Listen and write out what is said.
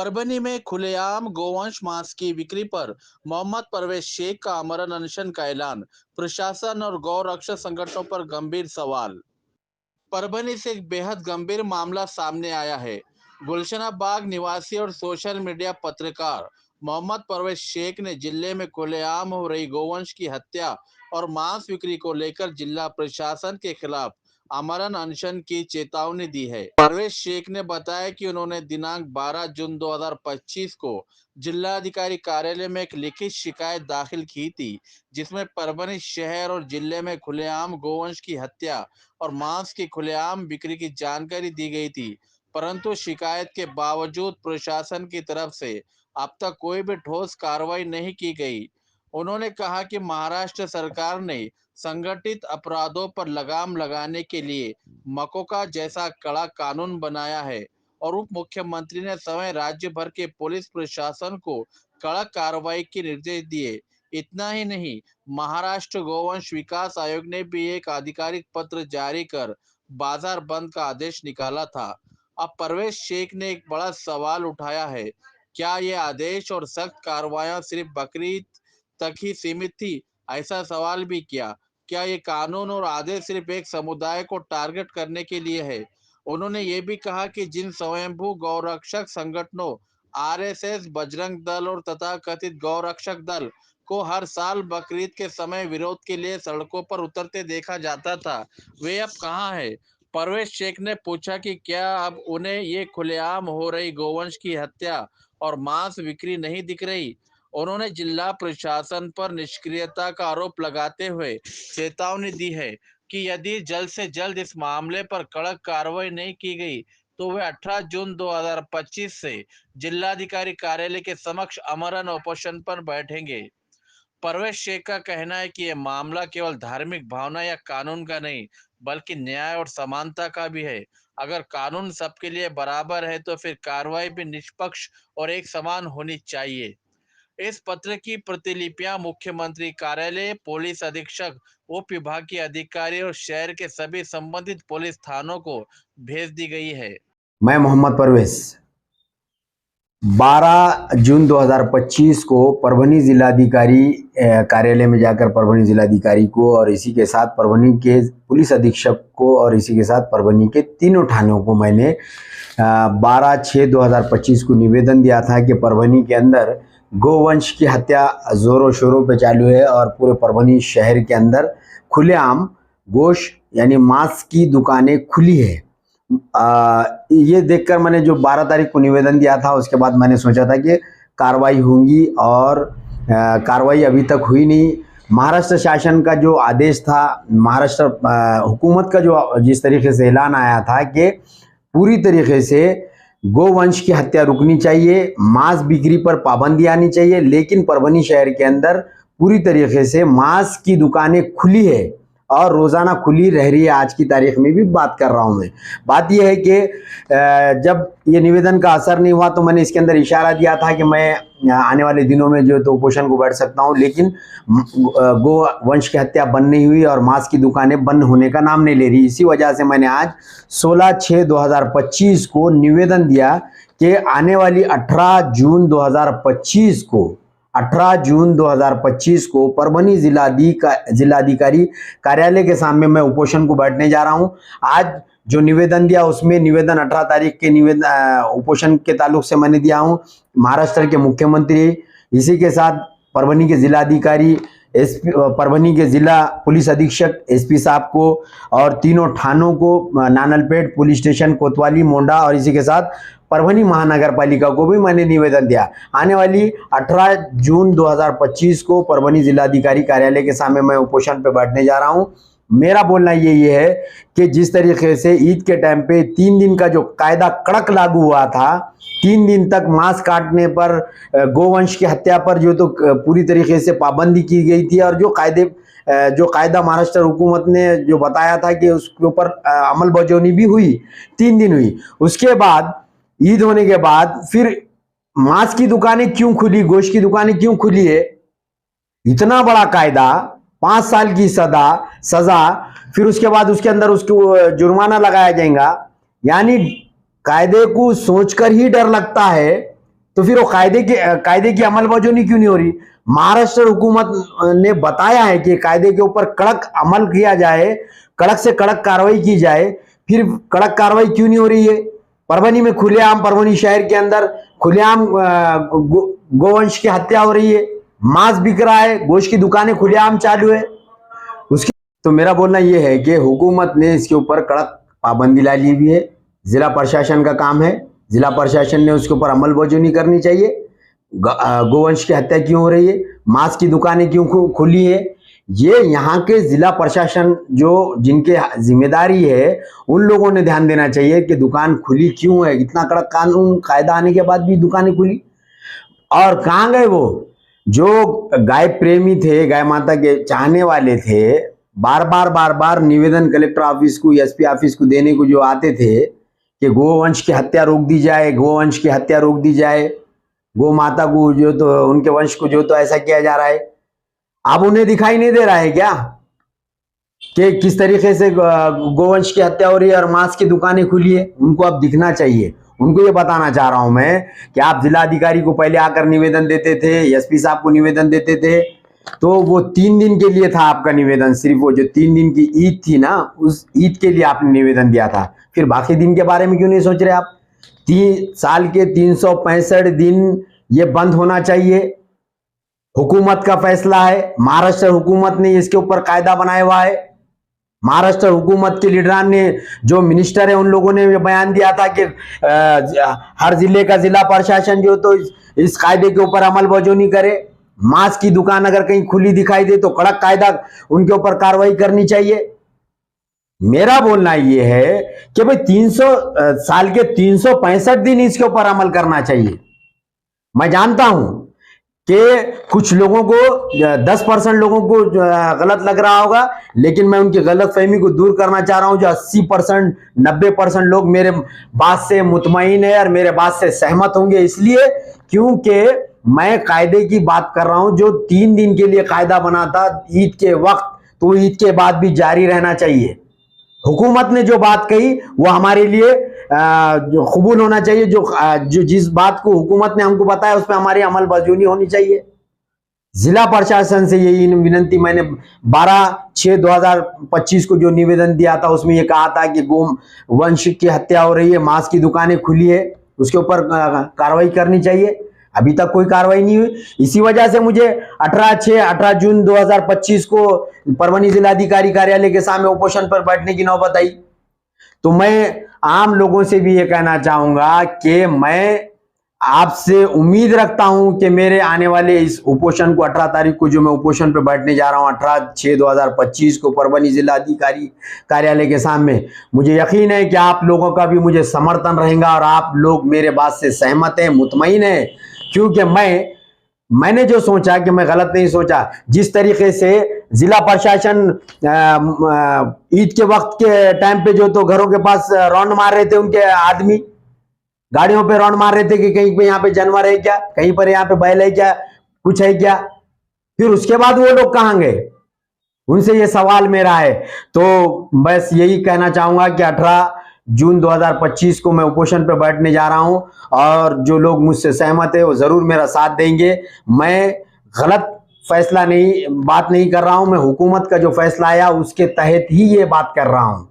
परभनी में खुलेआम गोवंश मांस की बिक्री पर मोहम्मद परवेज शेख का आमरण अनशन का ऐलान। प्रशासन और गौ रक्षक संगठनों पर गंभीर सवाल। परभनी से एक बेहद गंभीर मामला सामने आया है। गुलशनाबाग निवासी और सोशल मीडिया पत्रकार मोहम्मद परवेज शेख ने जिले में खुलेआम हो रही गोवंश की हत्या और मांस बिक्री को लेकर जिला प्रशासन के खिलाफ आमरण अनशन की चेतावनी दी है। परवेज शेख ने बताया कि उन्होंने दिनांक 12 जून 2025 को जिलाधिकारी कार्यालय में एक लिखित शिकायत दाखिल की थी, जिसमें परभनी शहर और जिले में खुलेआम गोवंश की हत्या और मांस की खुलेआम बिक्री की जानकारी दी गई थी। परंतु शिकायत के बावजूद प्रशासन की तरफ से अब तक कोई भी ठोस कार्रवाई नहीं की गई। उन्होंने कहा कि महाराष्ट्र सरकार ने संगठित अपराधों पर लगाम लगाने के लिए मकोका जैसा कड़ा कानून बनाया है और उप मुख्यमंत्री ने समय राज्य भर के पुलिस प्रशासन को कड़क कार्रवाई के निर्देश दिए। इतना ही नहीं, महाराष्ट्र गोवंश विकास आयोग ने भी एक आधिकारिक पत्र जारी कर बाजार बंद का आदेश निकाला था। अब परवेज शेख ने एक बड़ा सवाल उठाया है। क्या ये आदेश और सख्त कार्रवाई सिर्फ बकरीद तक ही सीमित थी? ऐसा सवाल भी किया। क्या ये कानून और आदेश सिर्फ एक समुदाय को टारगेट करने के लिए है? उन्होंने ये भी कहा कि जिन स्वयंभू गौरक्षक संगठनों आरएसएस, बजरंग दल और तथाकथित गौरक्षक दल को हर साल बकरीद के समय विरोध के लिए सड़कों पर उतरते देखा जाता था, वे अब कहाँ है? परवेज शेख ने पूछा कि क्या अब उन्हें ये खुलेआम हो रही गोवंश की हत्या और मांस बिक्री नहीं दिख रही? उन्होंने जिला प्रशासन पर निष्क्रियता का आरोप लगाते हुए चेतावनी दी है कि यदि जल्द से जल्द इस मामले पर कड़क कार्रवाई नहीं की गई तो वे 18 जून 2025 से जिलाधिकारी कार्यालय के समक्ष आमरण अनशन पर बैठेंगे। परवेज शेख का कहना है कि यह मामला केवल धार्मिक भावना या कानून का नहीं, बल्कि न्याय और समानता का भी है। अगर कानून सबके लिए बराबर है तो फिर कार्रवाई भी निष्पक्ष और एक समान होनी चाहिए। इस पत्र की प्रतिलिपियां मुख्यमंत्री कार्यालय, पुलिस अधीक्षक, उप विभागीय अधिकारी और शहर के सभी संबंधित पुलिस थानों को भेज दी गई है। मैं मोहम्मद परवेज 12 जून 2025 को परभनी जिलाधिकारी कार्यालय में जाकर परभनी जिलाधिकारी को और इसी के साथ परभनी के पुलिस अधीक्षक को और इसी के साथ परभनी के तीनों थानों को मैंने 12/6/2025 को निवेदन दिया था कि परभनी के अंदर गोवंश की हत्या जोरों शोरों पे चालू है और पूरे परभनी शहर के अंदर खुलेआम गोश्त यानी मांस की दुकानें खुली है। ये देखकर मैंने जो 12 तारीख को निवेदन दिया था उसके बाद मैंने सोचा था कि कार्रवाई होंगी और कार्रवाई अभी तक हुई नहीं। महाराष्ट्र शासन का जो आदेश था, महाराष्ट्र हुकूमत का जो जिस तरीके से ऐलान आया था कि पूरी तरीके से गोवंश की हत्या रुकनी चाहिए, मांस बिक्री पर पाबंदी आनी चाहिए, लेकिन परभनी शहर के अंदर पूरी तरीके से मांस की दुकानें खुली है और रोज़ाना खुली रह रही है। आज की तारीख में भी बात कर रहा हूँ मैं। बात यह है कि जब ये निवेदन का असर नहीं हुआ तो मैंने इसके अंदर इशारा दिया था कि मैं आने वाले दिनों में जो तो उपोषण को बैठ सकता हूँ, लेकिन गो वंश की हत्या बंद नहीं हुई और मांस की दुकानें बंद होने का नाम नहीं ले रही। इसी वजह से मैंने आज 16/6/2025 को निवेदन दिया कि आने वाली 18 जून 2025 को परभनी जिलाधिकारी कार्यालय के सामने मैं उपोषण को बैठने जा रहा हूं। आज जो निवेदन दिया उसमें निवेदन 18 तारीख के उपोषण के ताल्लुक से मैंने दिया हूं। महाराष्ट्र के मुख्यमंत्री, इसी के साथ परभनी के जिलाधिकारी, परभनी के जिला पुलिस अधीक्षक एसपी साहब को और तीनों थानों को, नानलपेट पुलिस स्टेशन, कोतवाली, मोंडा और इसी के साथ परभनी महानगर पालिका को भी मैंने निवेदन दिया। आने वाली 18 जून 2025 को परभनी जिलाधिकारी कार्यालय के सामने मैं उपोषण पे बैठने जा रहा हूं। मेरा बोलना ये है कि जिस तरीके से ईद के टाइम पे 3 दिन का जो कायदा कड़क लागू हुआ था, 3 दिन तक मांस काटने पर, गोवंश की हत्या पर जो तो पूरी तरीके से पाबंदी की गई थी और जो कायदा महाराष्ट्र हुकूमत ने जो बताया था कि उसके ऊपर अमल बजौनी भी हुई, 3 दिन हुई। उसके बाद ईद होने के बाद फिर मांस की दुकानें क्यों खुली, गोश्त की दुकानें क्यों खुली है? इतना बड़ा कायदा, 5 साल की सजा, फिर उसके बाद उसके अंदर उसको जुर्माना लगाया जाएगा। यानी कायदे को सोचकर ही डर लगता है तो फिर वो कायदे की अमलबजानी क्यों नहीं हो रही? महाराष्ट्र हुकूमत ने बताया है कि कायदे के ऊपर कड़क अमल किया जाए, कड़क से कड़क कार्रवाई की जाए, फिर कड़क कार्रवाई क्यों नहीं हो रही है? परभनी में खुलेआम, परभनी शहर के अंदर खुलेआम गोवंश की हत्या हो रही है, मांस बिक रहा है, गोश्त की दुकानें खुलेआम चालू है। उसकी तो मेरा बोलना यह है कि हुकूमत ने इसके ऊपर कड़क पाबंदी ला ली हुई है। जिला प्रशासन का काम है, जिला प्रशासन ने उसके ऊपर अमलबजानी करनी चाहिए। गोवंश की हत्या क्यों हो रही है, मांस की दुकानें क्यों खुली है, ये यहाँ के जिला प्रशासन जो जिनके जिम्मेदारी है उन लोगों ने ध्यान देना चाहिए कि दुकान खुली क्यों है। इतना कड़क कानून कायदा आने के बाद भी दुकानें खुली। और कहाँ गए वो जो गाय प्रेमी थे, गाय माता के चाहने वाले थे, बार बार निवेदन कलेक्टर ऑफिस को, एसपी ऑफिस को देने को जो आते थे कि गोवंश की हत्या रोक दी जाए, गोवंश की हत्या रोक दी जाए, गौ माता को जो तो उनके वंश को जो तो ऐसा किया जा रहा है। अब उन्हें दिखाई नहीं दे रहा है क्या कि किस तरीके से गोवंश की हत्या हो रही है और मांस की दुकानें खुली है? उनको अब दिखना चाहिए। उनको ये बताना चाह रहा हूं मैं कि आप जिलाधिकारी को पहले आकर निवेदन देते थे, एसपी साहब को निवेदन देते थे, तो वो 3 दिन के लिए था आपका निवेदन। सिर्फ वो जो 3 दिन की ईद थी ना, उस ईद के लिए आपने निवेदन दिया था। फिर बाकी दिन के बारे में क्यों नहीं सोच रहे आप? 3 साल के 365 दिन ये बंद होना चाहिए। हुकूमत का फैसला है, महाराष्ट्र हुकूमत ने इसके ऊपर कायदा बनाया हुआ है। महाराष्ट्र हुकूमत के लीडरान ने, जो मिनिस्टर है, उन लोगों ने बयान दिया था कि हर जिले का जिला प्रशासन जो तो इस कायदे के ऊपर अमलबजानी करे। मांस की दुकान अगर कहीं खुली दिखाई दे तो कड़क कायदा उनके ऊपर कार्रवाई करनी चाहिए। मेरा बोलना यह है कि भाई 300 साल के 365 दिन इसके ऊपर अमल करना चाहिए। मैं जानता हूं कि कुछ लोगों को, 10% लोगों को गलत लग रहा होगा, लेकिन मैं उनकी गलत फहमी को दूर करना चाह रहा हूं। जो 80% 90% लोग मेरे बात से मुतमईन है और मेरे बात से सहमत होंगे, इसलिए क्योंकि मैं कायदे की बात कर रहा हूं। जो 3 दिन के लिए कायदा बना था ईद के वक्त, तो ईद के बाद भी जारी रहना चाहिए। हुकूमत ने जो बात कही वो हमारे लिए जो कबूल होना चाहिए। जो जिस बात को हुकूमत ने हमको बताया उस पर हमारी अमलबजानी होनी चाहिए। जिला प्रशासन से यही विनंती, मैंने 12/6/2025 को जो निवेदन दिया था उसमें यह कहा था कि गो वंश की हत्या हो रही है, मांस की दुकानें खुली है, उसके ऊपर कार्रवाई करनी चाहिए। अभी तक कोई कार्रवाई नहीं हुई। इसी वजह से मुझे 18 जून 2025 को परभनी जिलाधिकारी कार्यालय के सामने उपोषण पर बैठने की नौबत आई। तो मैं आम लोगों से भी ये कहना चाहूंगा कि मैं आपसे उम्मीद रखता हूं कि मेरे आने वाले इस उपोषण को 18 तारीख को जो मैं उपोषण पर बैठने जा रहा हूं 18/6/2025 को परभनी जिलाधिकारी कार्यालय के सामने, मुझे यकीन है कि आप लोगों का भी मुझे समर्थन रहेगा और आप लोग मेरे बात से सहमत हैं, मुतमईन हैं। क्योंकि मैंने जो सोचा कि मैं गलत नहीं सोचा। जिस तरीके से जिला प्रशासन ईद के वक्त के टाइम पे जो तो घरों के पास राउंड मार रहे थे, उनके आदमी गाड़ियों पे राउंड मार रहे थे कि कहीं पे यहाँ पे जानवर है क्या, कहीं पर यहाँ पे बैल है क्या, कुछ है क्या। फिर उसके बाद वो लोग कहाँ गए? उनसे ये सवाल मेरा है। तो बस यही कहना चाहूंगा कि 18 जून 2025 को मैं उपोषण पे बैठने जा रहा हूं और जो लोग मुझसे सहमत है वो जरूर मेरा साथ देंगे। मैं गलत बात नहीं कर रहा हूं, मैं हुकूमत का जो फैसला आया उसके तहत ही ये बात कर रहा हूं।